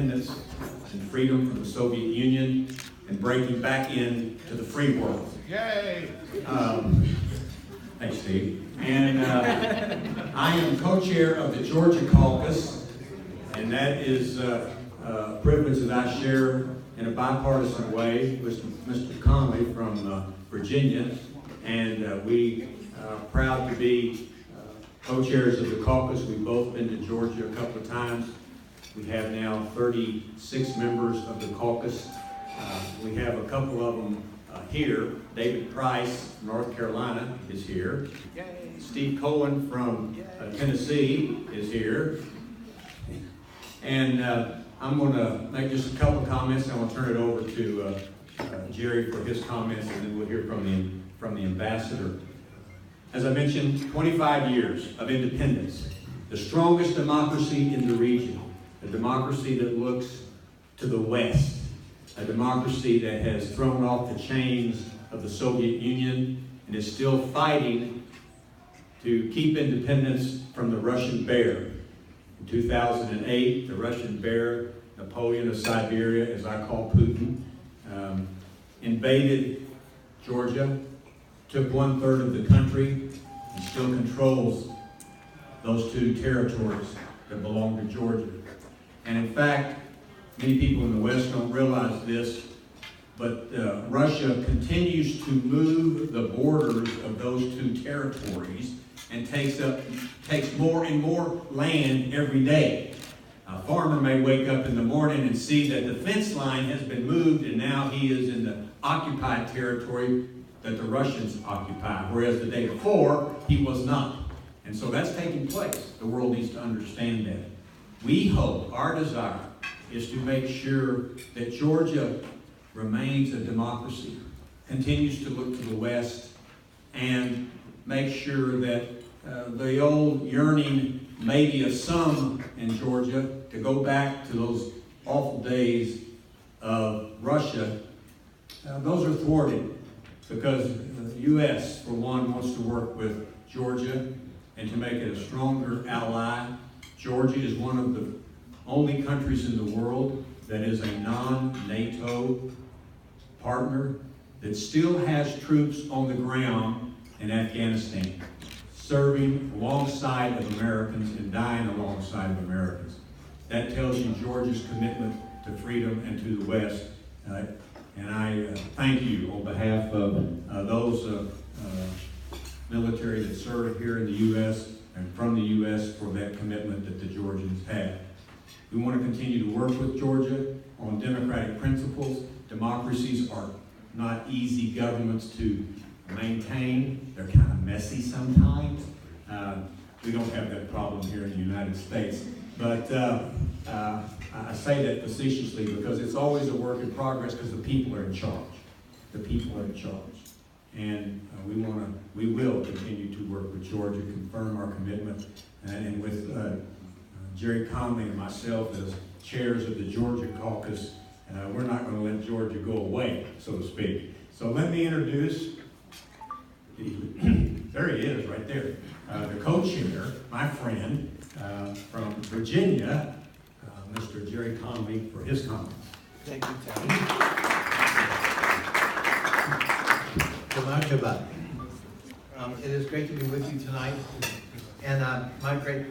independence and freedom from the Soviet Union and breaking back into the free world. Yay! Thanks, Steve. And I am co-chair of the Georgia Caucus, and that is a privilege that I share in a bipartisan way with Mr. Conley from Virginia, and we are proud to be co-chairs of the caucus. We've both been to Georgia a couple of times. We have now 36 members of the caucus. We have a couple of them here. David Price from North Carolina is here. Yay! Steve Cohen from Tennessee is here. And I'm going to make just a couple of comments, and I'm going to turn it over to Jerry for his comments, and then we'll hear from the ambassador. As I mentioned, 25 years of independence, the strongest democracy in the region, a democracy that looks to the West, a democracy that has thrown off the chains of the Soviet Union and is still fighting to keep independence from the Russian bear. In 2008, the Russian bear, Napoleon of Siberia, as I call Putin, invaded Georgia, took 1/3 of the country, and still controls those two territories that belong to Georgia. And in fact, many people in the West don't realize this, but Russia continues to move the borders of those two territories and takes more and more land every day. A farmer may wake up in the morning and see that the fence line has been moved, and now he is in the occupied territory that the Russians occupy, whereas the day before, he was not. And so that's taking place. The world needs to understand that. We hope, our desire, is to make sure that Georgia remains a democracy, continues to look to the West, and make sure that the old yearning, maybe of some in Georgia, to go back to those awful days of Russia, those are thwarted because the U.S., for one, wants to work with Georgia and to make it a stronger ally. Georgia is one of the only countries in the world that is a non-NATO partner that still has troops on the ground in Afghanistan, serving alongside of Americans and dying alongside of Americans. That tells you Georgia's commitment to freedom and to the West. And I thank you on behalf of those military that serve here in the U.S. and from the U.S. for that commitment that the Georgians have. We want to continue to work with Georgia on democratic principles. Democracies are not easy governments to maintain. They're kind of messy sometimes. We don't have that problem here in the United States. But I say that facetiously because it's always a work in progress because the people are in charge. The people are in charge. And we will continue to work with Georgia, confirm our commitment, and with Jerry Conley and myself as chairs of the Georgia Caucus, we're not going to let Georgia go away, so to speak. So let me introduce, there he is right there, the co-chair, my friend from Virginia, Mr. Jerry Conley, for his comments. Thank you, Ted. It is great to be with you tonight, and my great